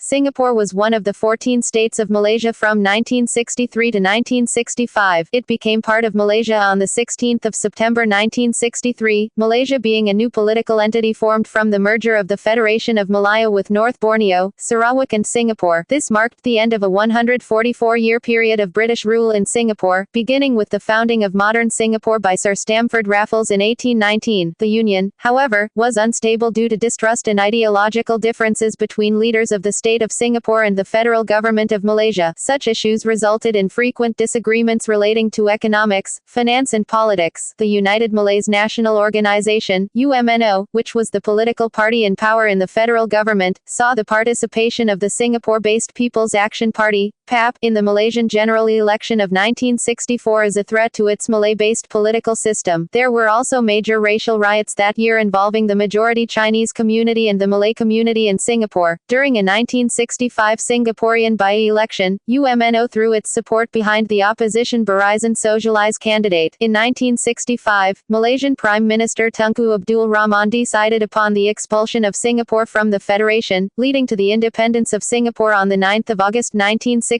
Singapore was one of the 14 states of Malaysia from 1963 to 1965. It became part of Malaysia on the 16th of September 1963, Malaysia being a new political entity formed from the merger of the Federation of Malaya with North Borneo, Sarawak and Singapore. This marked the end of a 144-year period of British rule in Singapore, beginning with the founding of modern Singapore by Sir Stamford Raffles in 1819. The Union, however, was unstable due to distrust and ideological differences between leaders of the state of Singapore and the federal government of Malaysia. Such issues resulted in frequent disagreements relating to economics, finance and politics. The United Malays National Organisation, UMNO, which was the political party in power in the federal government, saw the participation of the Singapore-based People's Action Party, PAP, in the Malaysian general election of 1964 as a threat to its Malay-based political system. There were also major racial riots that year involving the majority Chinese community and the Malay community in Singapore. During a 1965 Singaporean by-election, UMNO threw its support behind the opposition Barisan Sosialis candidate. In 1965, Malaysian Prime Minister Tunku Abdul Rahman decided upon the expulsion of Singapore from the Federation, leading to the independence of Singapore on the 9th of August 1965.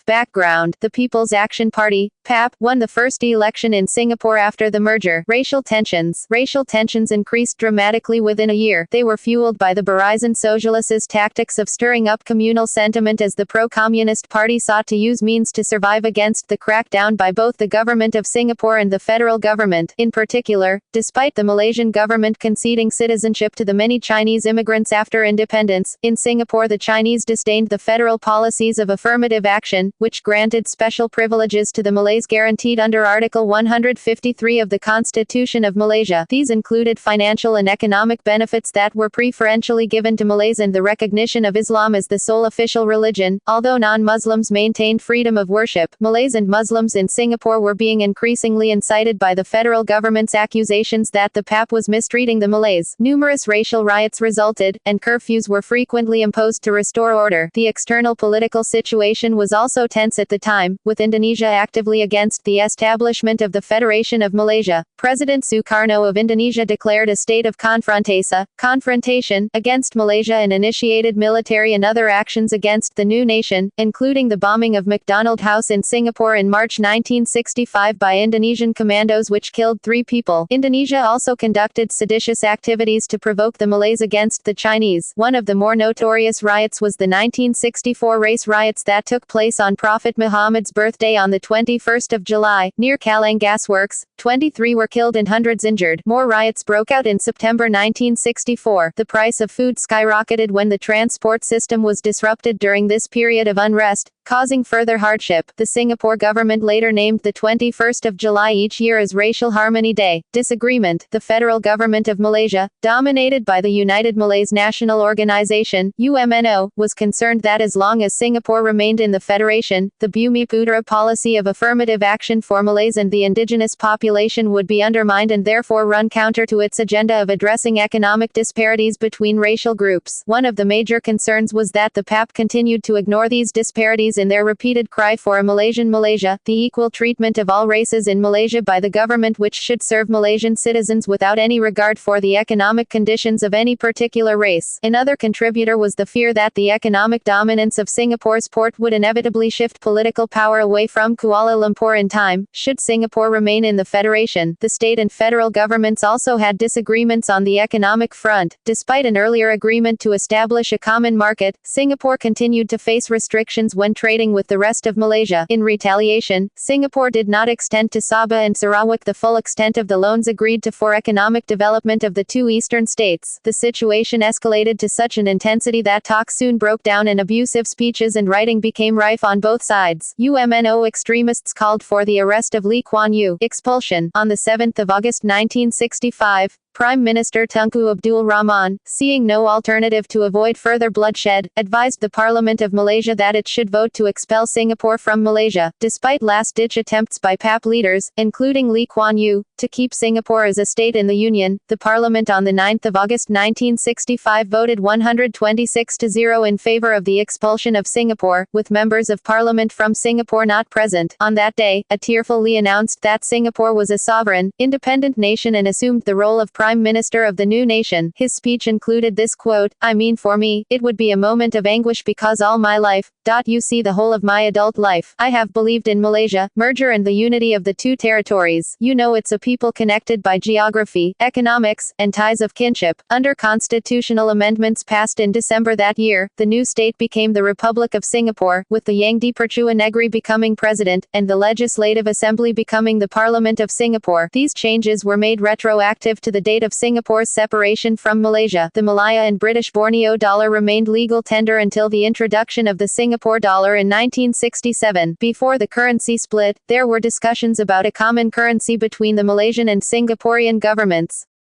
Background: the People's Action Party, PAP, won the first election in Singapore after the merger. Racial tensions. Racial tensions increased dramatically within a year. They were fueled by the Barisan Sosialis's tactics of stirring up communal sentiment as the pro-communist party sought to use means to survive against the crackdown by both the government of Singapore and the federal government. In particular, despite the Malaysian government conceding citizenship to the many Chinese immigrants after independence, in Singapore the Chinese disdained the federal policies of affirmative action, which granted special privileges to the Malays guaranteed under Article 153 of the Constitution of Malaysia. These included financial and economic benefits that were preferentially given to Malays and the recognition of Islam as the sole official religion. Although non-Muslims maintained freedom of worship, Malays and Muslims in Singapore were being increasingly incited by the federal government's accusations that the PAP was mistreating the Malays. Numerous racial riots resulted, and curfews were frequently imposed to restore order. The external political situation was also tense at the time, with Indonesia actively against the establishment of the Federation of Malaysia. President Sukarno of Indonesia declared a state of confrontation against Malaysia and initiated military and other actions against the new nation, including the bombing of McDonald House in Singapore in March 1965 by Indonesian commandos which killed 3 people. Indonesia also conducted seditious activities to provoke the Malays against the Chinese. One of the more notorious riots was the 1964 race riots that took place on Prophet Muhammad's birthday on the 21st of July, near Kallang Gasworks. 23 were killed and hundreds injured. More riots broke out in September 1964. The price of food skyrocketed when the transport system was disrupted during this period of unrest, causing further hardship. The Singapore government later named the 21st of July each year as Racial Harmony Day. Disagreement. The federal government of Malaysia, dominated by the United Malays National Organisation, UMNO, was concerned that as long as Singapore remained in the Federation, the Bumi Putera policy of affirmative action for Malays and the indigenous population would be undermined and therefore run counter to its agenda of addressing economic disparities between racial groups. One of the major concerns was that the PAP continued to ignore these disparities in their repeated cry for a Malaysian Malaysia, the equal treatment of all races in Malaysia by the government which should serve Malaysian citizens without any regard for the economic conditions of any particular race. Another contributor was the fear that the economic dominance of Singapore's port would inevitably shift political power away from Kuala Lumpur in time, should Singapore remain in the Federation. The state and federal governments also had disagreements on the economic front. Despite an earlier agreement to establish a common market, Singapore continued to face restrictions when trading with the rest of Malaysia. In retaliation, Singapore did not extend to Sabah and Sarawak the full extent of the loans agreed to for economic development of the 2 eastern states. The situation escalated to such an intensity that talks soon broke down and abusive speeches and writing became rife on both sides. UMNO extremists called for the arrest of Lee Kuan Yew. Expulsion. On the 7th of August 1965, Prime Minister Tunku Abdul Rahman, seeing no alternative to avoid further bloodshed, advised the Parliament of Malaysia that it should vote to expel Singapore from Malaysia. Despite last-ditch attempts by PAP leaders, including Lee Kuan Yew, to keep Singapore as a state in the Union, the Parliament on the 9th of August 1965 voted 126-0 in favor of the expulsion of Singapore, with members of Parliament from Singapore not present. On that day, a tearful Lee announced that Singapore was a sovereign, independent nation and assumed the role of Prime Prime Minister of the new nation. His speech included this quote, "I mean, for me, it would be a moment of anguish because all my life, you see the whole of my adult life, I have believed in Malaysia, merger and the unity of the two territories. You know, it's a people connected by geography, economics, and ties of kinship." Under constitutional amendments passed in December that year, the new state became the Republic of Singapore, with the Yang di-Pertua Negeri becoming president, and the Legislative Assembly becoming the Parliament of Singapore. These changes were made retroactive to the date of Singapore's separation from Malaysia. The Malaya and British Borneo dollar remained legal tender until the introduction of the Singapore dollar in 1967. Before the currency split, there were discussions about a common currency between the Malaysian and Singaporean governments.